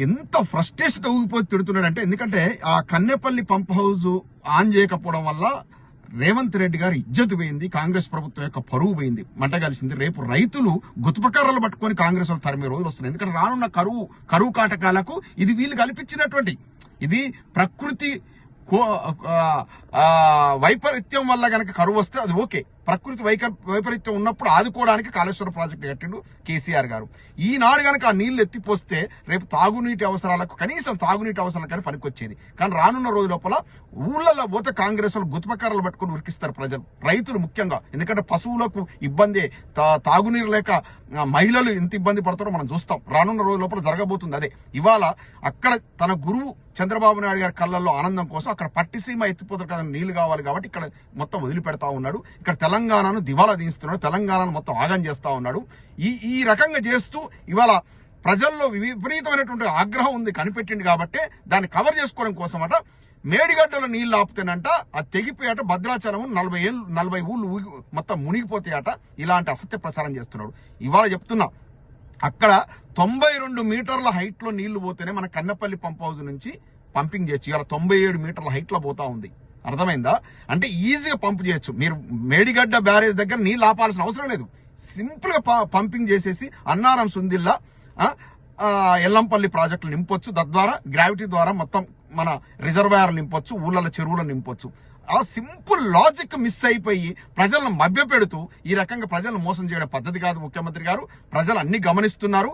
ఎంత ఫ్రస్ట్రేషన్ ఊగిపోయి తిడుతున్నాడంటే, ఎందుకంటే ఆ కన్నెపల్లి పంప్ హౌస్ ఆన్ చేయకపోవడం వల్ల రేవంత్ రెడ్డి గారు ఇజ్జతు పోయింది, కాంగ్రెస్ ప్రభుత్వం యొక్క పరువు పోయింది, మంట కలిసింది. రేపు రైతులు గుతుపకర్రలు పట్టుకొని కాంగ్రెస్ వాళ్ళు తరిమే రోజులు వస్తున్నాయి. ఎందుకంటే రానున్న కరువు కాటకాలకు ఇది వీళ్ళు కల్పించినటువంటి, ఇది ప్రకృతి వైపరీత్యం వల్ల గనక కరువు వస్తే అది ఓకే. ప్రకృతి వైపరీత్యం ఉన్నప్పుడు ఆదుకోవడానికి కాళేశ్వరం ప్రాజెక్టు కట్టిండు కేసీఆర్ గారు. ఈనాడు గనక ఆ నీళ్లు ఎత్తిపోస్తే రేపు తాగునీటి అవసరాలకు, కనీసం తాగునీటి అవసరాలకు కానీ పనికొచ్చేది. కానీ రానున్న రోజు లోపల ఊళ్ళలో పోతే కాంగ్రెస్ వాళ్ళు గుతుపకర్రలు పట్టుకుని ఉరికిస్తారు ప్రజలు, రైతులు ముఖ్యంగా. ఎందుకంటే పశువులకు ఇబ్బంది, తాగునీరు లేక మహిళలు ఎంత ఇబ్బంది పడతారో మనం చూస్తాం. రానున్న రోజు లోపల జరగబోతుంది అదే. ఇవాళ అక్కడ తన గురువు చంద్రబాబు నాయుడు గారి కళ్ళల్లో ఆనందం కోసం అక్కడ పట్టిసీమ ఎత్తిపోతారు కదా, నీళ్లు కావాలి కాబట్టి ఇక్కడ మొత్తం వదిలిపెడతా ఉన్నాడు. ఇక్కడ తెలంగాణను దివాలా తీస్తున్నాడు, తెలంగాణను మొత్తం ఆగం చేస్తా ఉన్నాడు. ఈ రకంగా చేస్తూ ఇవాళ ప్రజల్లో విపరీతమైనటువంటి ఆగ్రహం ఉంది, కనిపెట్టింది. కాబట్టి దాన్ని కవర్ చేసుకోవడం కోసం అట మేడిగడ్డలో నీళ్లు ఆపుతేనంట అది తెగిపోయాట, భద్రాచలం 40 ఊళ్ళు మొత్తం మునిగిపోతాయట. ఇలాంటి అసత్య ప్రచారం చేస్తున్నాడు. ఇవాళ చెప్తున్నా, అక్కడ 92 మీటర్ల హైట్ లో నీళ్లు పోతేనే మన కన్నపల్లి పంప్ హౌస్ నుంచి పంపింగ్ చేయొచ్చు. ఇవాళ 97 మీటర్ల హైట్ లో పోతా ఉంది. అర్థమైందా? అంటే ఈజీగా పంప్ చేయొచ్చు. మీరు మేడిగడ్డ బ్యారేజ్ దగ్గర నీళ్లు ఆపాల్సిన అవసరం లేదు. సింపుల్ గా పంపింగ్ చేసేసి అన్నారం, సుందిల్లా, ఎల్లంపల్లి ప్రాజెక్టులు నింపొచ్చు. తద్వారా గ్రావిటీ ద్వారా మొత్తం మన రిజర్వాయర్లు నింపొచ్చు, ఊళ్ళ చెరువులను నింపొచ్చు. ఆ సింపుల్ లాజిక్ మిస్ అయిపోయి ప్రజలను మభ్యపెడుతూ ఈ రకంగా ప్రజలను మోసం చేయడం పద్ధతి కాదు ముఖ్యమంత్రి గారు. ప్రజలు అన్ని గమనిస్తున్నారు.